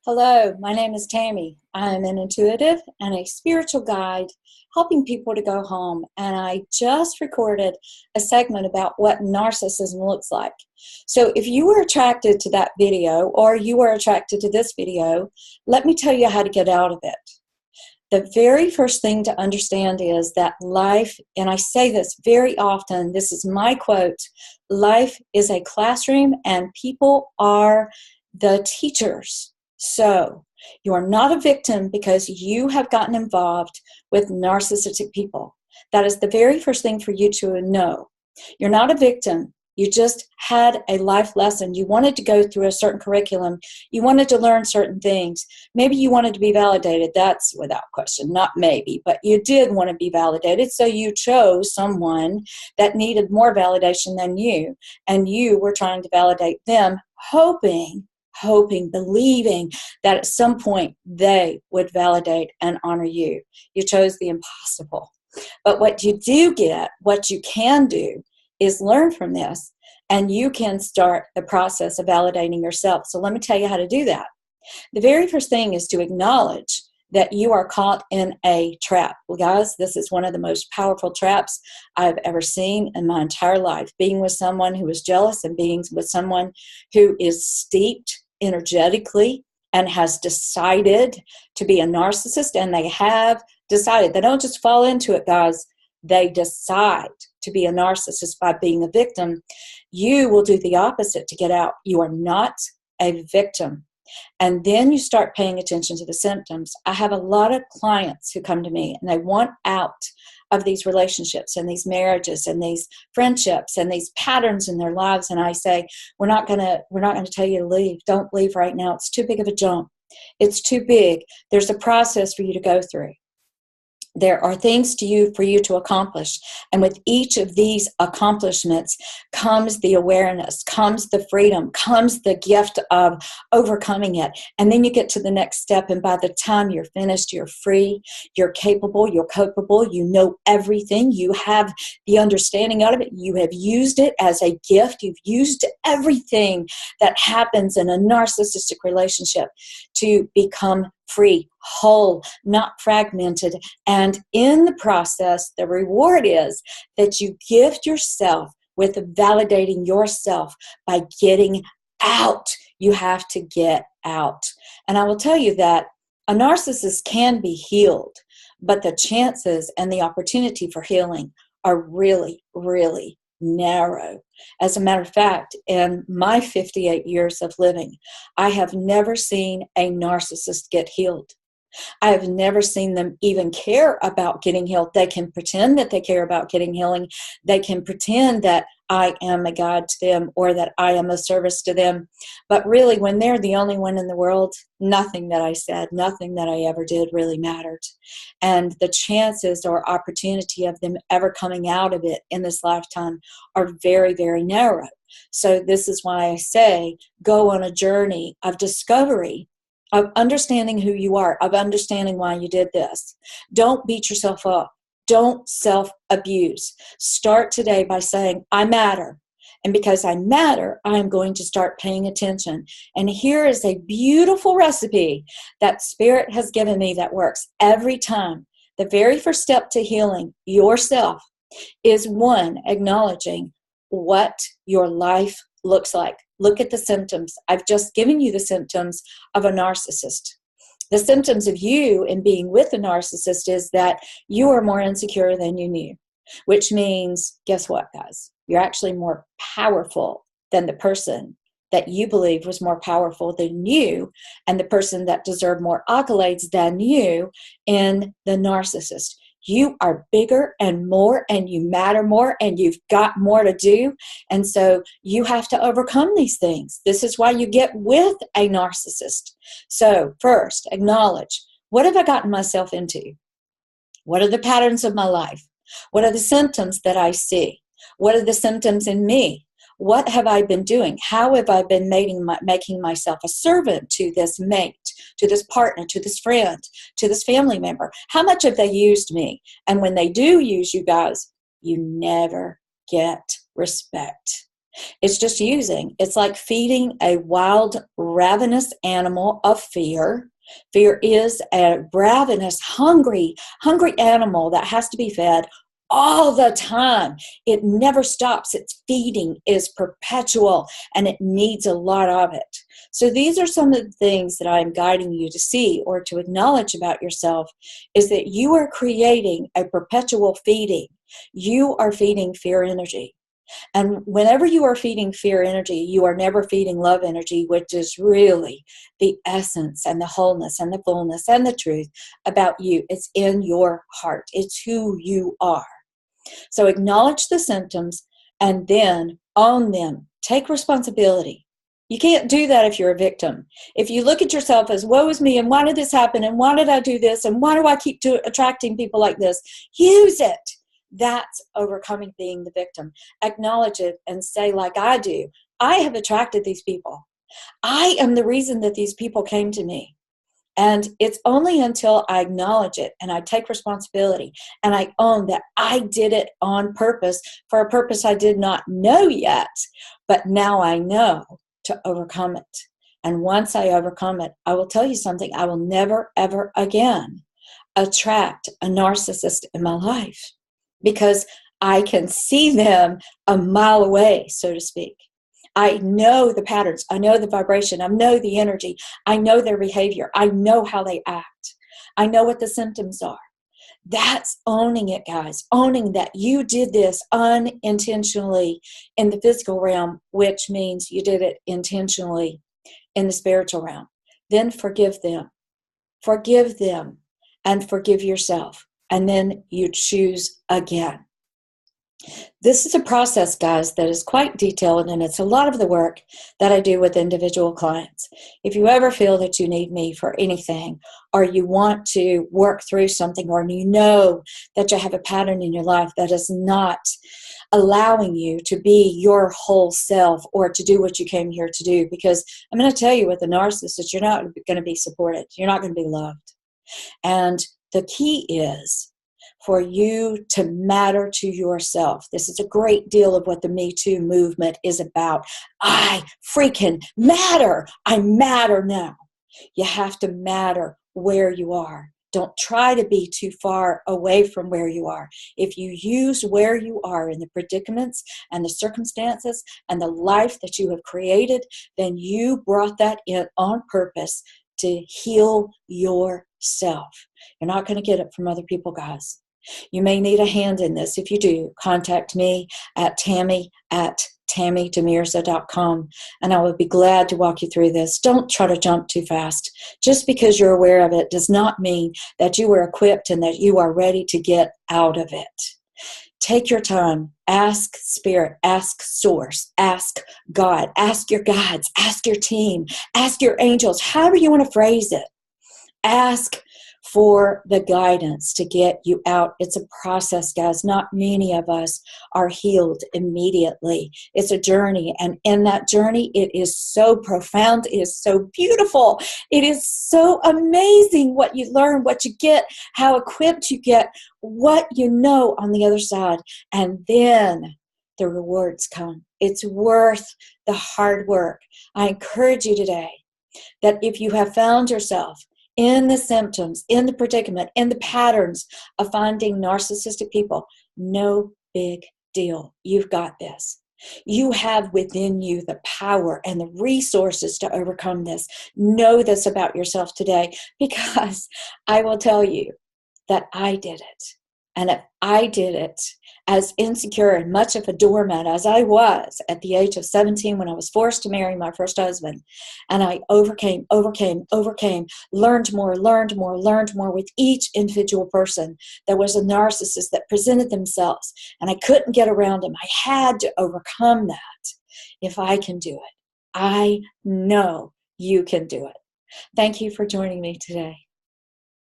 Hello, my name is Tammy. I'm an intuitive and a spiritual guide helping people to go home. And I just recorded a segment about what narcissism looks like. So if you were attracted to that video or you were attracted to this video, let me tell you how to get out of it. The very first thing to understand is that life, and I say this very often, this is my quote, life is a classroom and people are the teachers. So you are not a victim because you have gotten involved with narcissistic people. That is the very first thing for you to know. You're not a victim. You just had a life lesson. You wanted to go through a certain curriculum. You wanted to learn certain things. Maybe you wanted to be validated. That's without question, not maybe, but you did want to be validated. So you chose someone that needed more validation than you, and you were trying to validate them, hoping, believing that at some point they would validate and honor you. You chose the impossible. But what you do get, what you can do, is learn from this, and you can start the process of validating yourself. So let me tell you how to do that. The very first thing is to acknowledge that you are caught in a trap. Well, guys, this is one of the most powerful traps I've ever seen in my entire life. Being with someone who is jealous and being with someone who is steeped energetically and has decided to be a narcissist, and they have decided. They don't just fall into it, guys. They decide to be a narcissist by being a victim. You will do the opposite to get out. You are not a victim. And then you start paying attention to the symptoms. I have a lot of clients who come to me and they want out of these relationships and these marriages and these friendships and these patterns in their lives. And I say, we're not gonna tell you to leave. Don't leave right now. It's too big of a jump. It's too big. There's a process for you to go through. There are things for you to accomplish. And with each of these accomplishments comes the awareness, comes the freedom, comes the gift of overcoming it. And then you get to the next step. And by the time you're finished, you're free, you're capable, you're capable, you know everything. You have the understanding of it. You have used it as a gift. You've used everything that happens in a narcissistic relationship to become free, whole, not fragmented. And in the process, the reward is that you gift yourself with validating yourself by getting out. You have to get out. And I will tell you that a narcissist can be healed, but the chances and the opportunity for healing are really, really narrow. As a matter of fact, in my 58 years of living, I have never seen a narcissist get healed. I have never seen them even care about getting healed. They can pretend that they care about getting healing. They can pretend that I am a guide to them or that I am a service to them. But really, when they're the only one in the world, nothing that I said, nothing that I ever did really mattered. And the chances or opportunity of them ever coming out of it in this lifetime are very, very narrow. So this is why I say go on a journey of discovery, of understanding who you are, of understanding why you did this. Don't beat yourself up. Don't self-abuse. Start today by saying, I matter. And because I matter, I'm going to start paying attention. And here is a beautiful recipe that Spirit has given me that works every time. The very first step to healing yourself is one, acknowledging what your life looks like. Look at the symptoms. I've just given you the symptoms of a narcissist. The symptoms of you in being with a narcissist is that you are more insecure than you knew, which means, guess what, guys? You're actually more powerful than the person that you believed was more powerful than you, and the person that deserved more accolades than you in the narcissist. You are bigger and more, and you matter more, and you've got more to do. And so you have to overcome these things. This is why you get with a narcissist. So first, acknowledge, what have I gotten myself into? What are the patterns of my life? What are the symptoms that I see? What are the symptoms in me? What have I been doing? How have I been making myself a servant to this mate, to this partner, to this friend, to this family member? How much have they used me? And when they do use you guys, you never get respect. It's just using. It's like feeding a wild, ravenous animal of fear. Fear is a ravenous, hungry animal that has to be fed all the time. It never stops. Its feeding is perpetual, and it needs a lot of it. So these are some of the things that I'm guiding you to see or to acknowledge about yourself, is that you are creating a perpetual feeding. You are feeding fear energy. And whenever you are feeding fear energy, you are never feeding love energy, which is really the essence and the wholeness and the fullness and the truth about you. It's in your heart. It's who you are. So acknowledge the symptoms and then own them. Take responsibility. You can't do that if you're a victim. If you look at yourself as, woe is me, and why did this happen, and why did I do this, and why do I keep attracting people like this? Use it. That's overcoming being the victim. Acknowledge it and say, like I do, I have attracted these people. I am the reason that these people came to me. And it's only until I acknowledge it and I take responsibility and I own that I did it on purpose, for a purpose I did not know yet, but now I know, to overcome it. And once I overcome it, I will tell you something, I will never, ever again attract a narcissist in my life, because I can see them a mile away, so to speak. I know the patterns. I know the vibration. I know the energy. I know their behavior. I know how they act. I know what the symptoms are. That's owning it, guys. Owning that you did this unintentionally in the physical realm, which means you did it intentionally in the spiritual realm. Then forgive them. Forgive them and forgive yourself. And then you choose again. This is a process, guys, that is quite detailed, and it's a lot of the work that I do with individual clients. If you ever feel that you need me for anything, or you want to work through something, or you know that you have a pattern in your life that is not allowing you to be your whole self or to do what you came here to do, because I'm going to tell you, with a narcissist, you're not going to be supported. You're not going to be loved. And the key is for you to matter to yourself. This is a great deal of what the Me Too movement is about. I freaking matter. I matter now. You have to matter where you are. Don't try to be too far away from where you are. If you use where you are in the predicaments and the circumstances and the life that you have created, then you brought that in on purpose to heal yourself. You're not going to get it from other people, guys. You may need a hand in this. If you do, contact me at Tammy@TammyDemirza.com, and I would be glad to walk you through this. Don't try to jump too fast. Just because you're aware of it does not mean that you are equipped and that you are ready to get out of it. Take your time. Ask Spirit, ask Source, ask God, ask your guides, ask your team, ask your angels, however you want to phrase it. Ask for the guidance to get you out. It's a process, guys. Not many of us are healed immediately. It's a journey, and in that journey, it is so profound. It is so beautiful. It is so amazing what you learn, what you get, how equipped you get, what you know on the other side, and then the rewards come. It's worth the hard work. I encourage you today that if you have found yourself in the symptoms, in the predicament, in the patterns of finding narcissistic people, no big deal. You've got this. You have within you the power and the resources to overcome this. Know this about yourself today, because I will tell you that I did it. And if I did it as insecure and much of a doormat as I was at the age of 17 when I was forced to marry my first husband, and I overcame, learned more with each individual person that was a narcissist that presented themselves, and I couldn't get around them. I had to overcome that. If I can do it, I know you can do it. Thank you for joining me today.